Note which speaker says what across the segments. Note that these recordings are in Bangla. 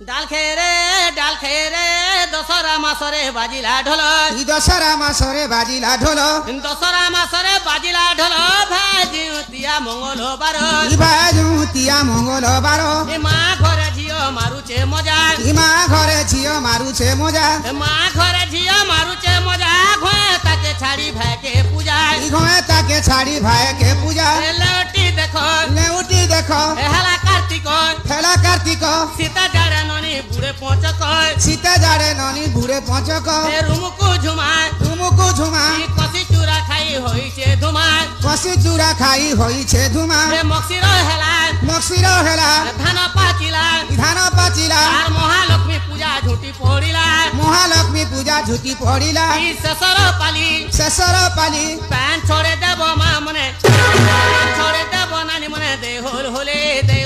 Speaker 1: ডাল খেরে দশরা মাসরে বাজিলা ঢোল
Speaker 2: দশরা মাসরে বাজিলা ঢোল
Speaker 1: দশরা মাসরে বাজিলা ঢোল ভাজিউতিয়া মঙ্গলবার
Speaker 2: ভাজুতিয়া মঙ্গলবার
Speaker 1: মা ঘরে ঝিও মারুছে মজা
Speaker 2: মা ঘরে ঝিও মারুছে মজা
Speaker 1: মা ঘরে ঝিও মারুছে মজা ঘরে তাকে ছাড়ি ভাইকে পূজা
Speaker 2: ঘরে তাকে ছাড়ি ভাইকে পূজা
Speaker 1: লেউটি দেখো
Speaker 2: লেউটি দেখো
Speaker 1: হেলা কার্তিক
Speaker 2: হেলা কার্তিক
Speaker 1: সীতা জাড়ে ননি বুড়ে পচক
Speaker 2: সীতা জাড়ে ননি বুড়ে পচক
Speaker 1: রুমুকু ঝুমায়
Speaker 2: তুমুকু ঝুমা
Speaker 1: কষি চূড়া খাই হইছে ধুমা
Speaker 2: কষি চূড়া খাই হইছে ধুমা
Speaker 1: মক্সির হেলা
Speaker 2: মক্সির হেলা
Speaker 1: ধান পাচিলা
Speaker 2: ধান পাচিলা
Speaker 1: আর মহালক্ষ্মী পূজা ঝুটি পড়িলা
Speaker 2: মহালক্ষ্মী পূজা ঝুটি পড়িলা
Speaker 1: শেষর পালি প্যান ছড়ে দেব মা মনে ছড়ে দেব নানি মনে দে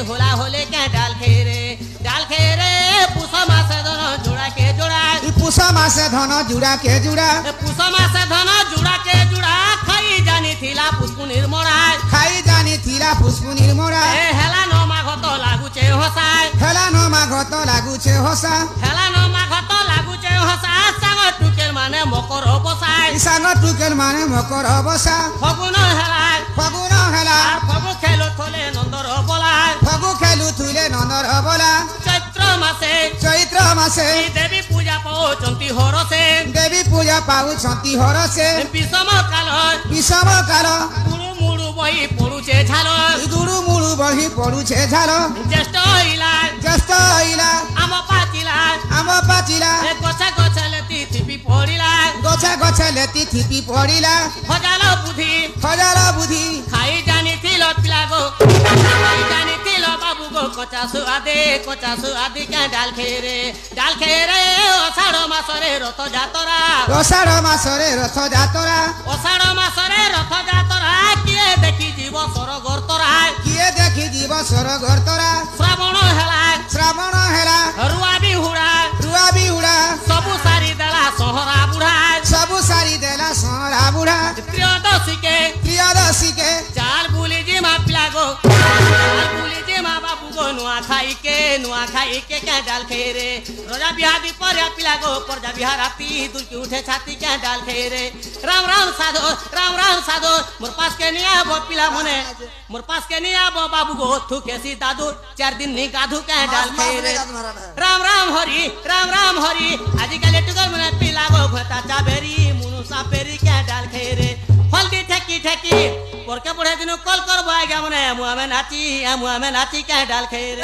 Speaker 1: হোলা হলে কে ডাল খেরে পুষ মাসে ধন জোড়া কে জোড়া
Speaker 2: পুষ মাসে ধন জুড়া কে জুড়া
Speaker 1: পুষ মাসে ধন জোড়া কে জোড়া খাই জানিথিলা পুষ্পুনির মরা
Speaker 2: খাই জানিথিলা পুষ্পুনির মরা
Speaker 1: হেলা ন মাঘত লাগুছে হসা
Speaker 2: হেলা ন মাঘত লাগুছে হসা
Speaker 1: হেলা ন মাঘত লাগুছে হসা সাঙ্গ টুকের মানে মকর বসায়
Speaker 2: সাঙ্গ টুকের মানে মকর বসা
Speaker 1: ফগুন হেলা আর ফগু খেলো থলে নন্দর বলায়
Speaker 2: ফগু খেলু থুলে নন্দর বলা
Speaker 1: চৈত্র মাসে দেবী পূজা পাউচন্তি হরসে
Speaker 2: দেবী পূজা পাউচন্তি হরসে
Speaker 1: বিষম কাল মুড়ু মুড়ু বহি পড়ুছে ঝাল
Speaker 2: গুড়ু মুড়ু বহি পড়ুছে ঝাল
Speaker 1: জ্যেষ্ঠ হইলা আম পাচিলা গছে লেতি থিপি পড়িলা হজাল বুদ্ধি খাই জানিথিল পিলা গো খাই জানিথিল বাবু গো কচা সুআদি কে ডাল খেরে অষাঢ় মাসরে রথ যাতরা কিয়ে দেখি জীব সরগর তরা শ্রাবণ হেলা রুয়া বিহুড়া সবু সারি দেলা সহরা বুড়া প্রিয়দশীকে চাল বুলি যে মা পিলা গো বাবু গো নুয়া খাইকে কে ডাল খেরে রোজা বিহাদি পরে পিলা গো পরজা বিহার আপি দুলকি উঠে ছাতি কে ডাল খেরে রাম সাধো মোর পাস के নিয়ে আবো পিলা মনে মোর পাস के নিয়ে আবো বাবু গো থু কেসি দাদু 4 दिन নি গাধু কে ডাল খেরে রাম হরি আজিকালি টুকর মনে পিলা গো ঘটা চাবেরি মুনু সাপেরি কে ডাল খেরে হলদি ঠেকি পরকে পড়ে দিন কল করবো আগে মনে আমু আমি নাচি কে ডাল খেরে